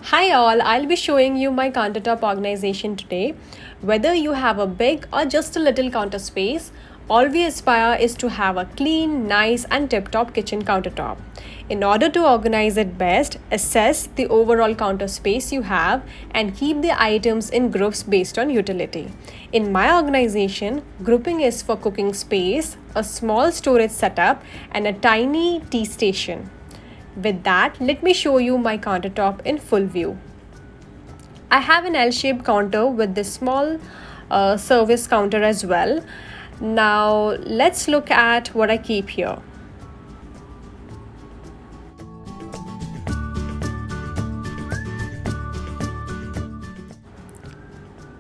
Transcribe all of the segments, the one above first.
Hi all, I'll be showing you my countertop organization today. Whether you have a big or just a little counter space, all we aspire is to have a clean, nice and tip-top kitchen countertop. In order to organize it best, assess the overall counter space you have and keep the items in groups based on utility. In my organization, grouping is for cooking space, a small storage setup and a tiny tea station. With that, let me show you my countertop in full view. I have an L-shaped counter with this small service counter as well. Now let's look at what I keep here.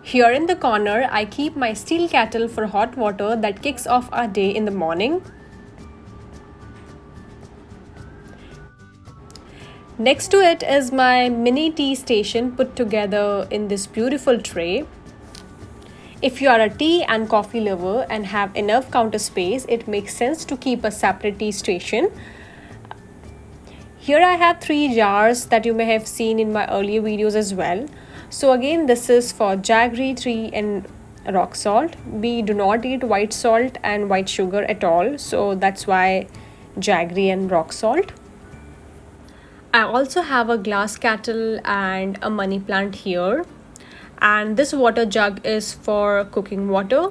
Here in the corner, I keep my steel kettle for hot water that kicks off our day in the morning. Next to it is my mini tea station put together in this beautiful tray. If you are a tea and coffee lover and have enough counter space, it makes sense to keep a separate tea station. Here I have 3 jars that you may have seen in my earlier videos as well. So again, this is for jaggery, tea and rock salt. We do not eat white salt and white sugar at all, so that's why jaggery and rock salt. I also have a glass kettle and a money plant here, and this water jug is for cooking water.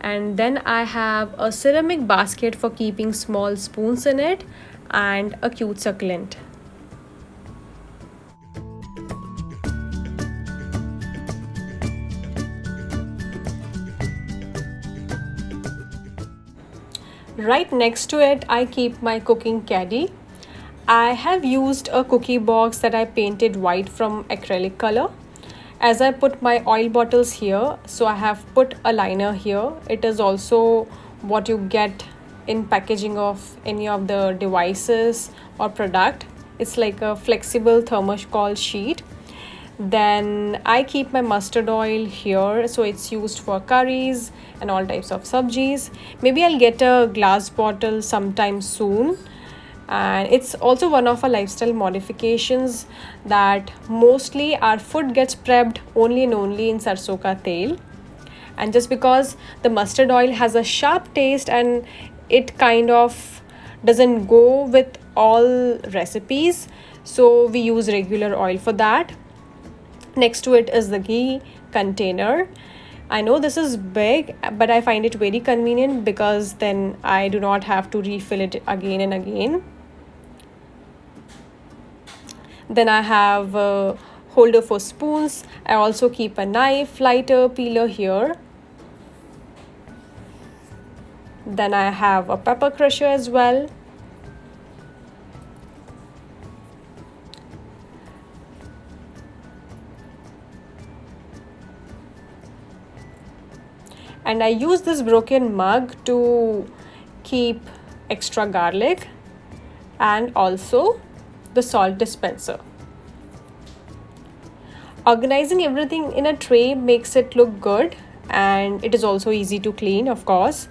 And then I have a ceramic basket for keeping small spoons in it and a cute succulent. Right next to it, I keep my cooking caddy. I have used a cookie box that I painted white from acrylic color. As I put my oil bottles here, so I have put a liner here. It is also what you get in packaging of any of the devices or product. It's like a flexible thermocol sheet. Then I keep my mustard oil here, so it's used for curries and all types of sabjis. Maybe I'll get a glass bottle sometime soon. And it's also one of our lifestyle modifications that mostly our food gets prepped only and only in sarson ka tel. And just because the mustard oil has a sharp taste and it kind of doesn't go with all recipes, so we use regular oil for that. Next to it is the ghee container. I know this is big, but I find it very convenient because then I do not have to refill it again and again. Then I have a holder for spoons. I also keep a knife, lighter, peeler here. Then I have a pepper crusher as well. And I use this broken mug to keep extra garlic and also the salt dispenser. Organizing everything in a tray makes it look good, and it is also easy to clean, of course.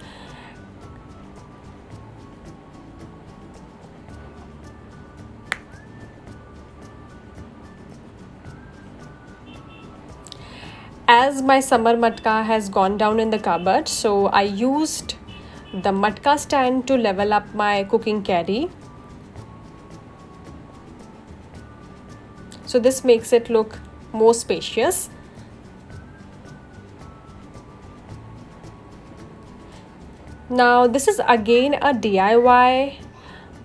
As my summer matka has gone down in the cupboard, so I used the matka stand to level up my cooking caddy. So this makes it look more spacious. Now this is again a DIY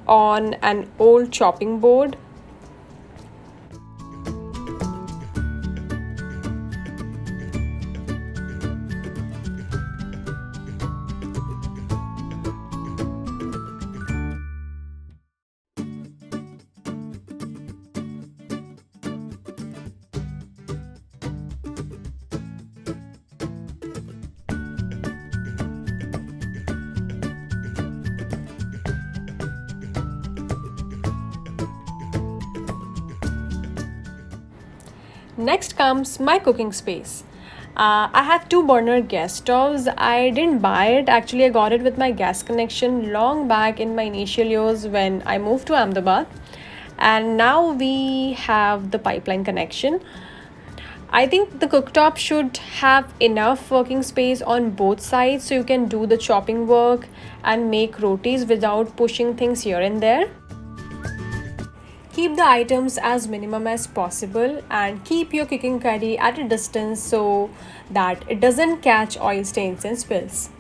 on an old chopping board. Next comes my cooking space. I have 2 burner gas stoves. I didn't buy it. Actually, I got it with my gas connection long back in my initial years when I moved to Ahmedabad. And now we have the pipeline connection. I think the cooktop should have enough working space on both sides so you can do the chopping work and make rotis without pushing things here and there. Keep the items as minimum as possible and keep your cooking caddy at a distance so that it doesn't catch oil stains and spills.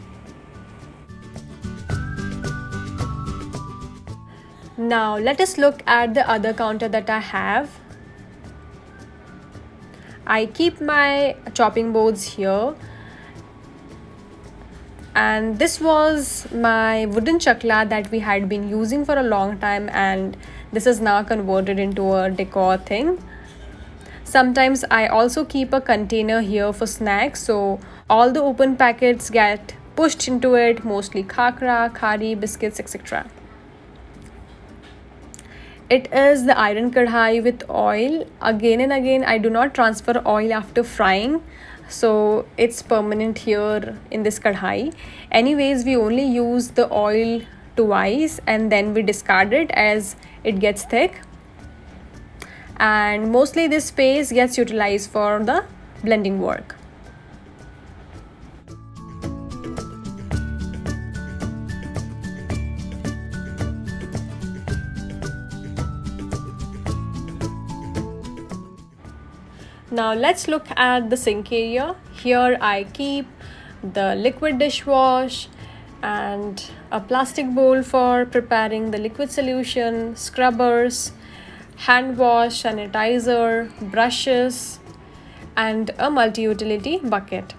Now let us look at the other counter that I have. I keep my chopping boards here, and this was my wooden chakla that we had been using for a long time, and this is now converted into a decor thing. Sometimes I also keep a container here for snacks, so all the open packets get pushed into it, mostly khakra, khari, biscuits, etc. It is the iron kadhai with oil. Again and again, I do not transfer oil after frying, so it's permanent here in this kadhai. Anyways, we only use the oil twice and then we discard it as it gets thick. And mostly this space gets utilized for the blending work. Now let's look at the sink area. Here I keep the liquid dishwash and a plastic bowl for preparing the liquid solution, scrubbers, hand wash, sanitizer, brushes, and a multi-utility bucket.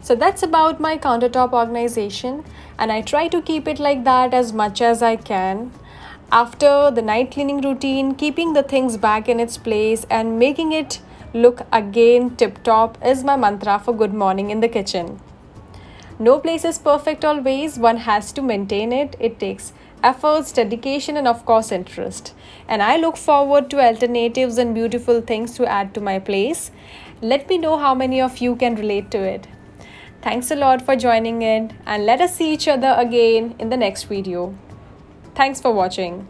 So that's about my countertop organization, and I try to keep it like that as much as I can. After the night cleaning routine, keeping the things back in its place and making it look again tip-top is my mantra for good morning in the kitchen. No place is perfect always, one has to maintain it. It takes efforts, dedication, and of course interest. And I look forward to alternatives and beautiful things to add to my place. Let me know how many of you can relate to it. Thanks a lot for joining in, and let us see each other again in the next video. Thanks for watching.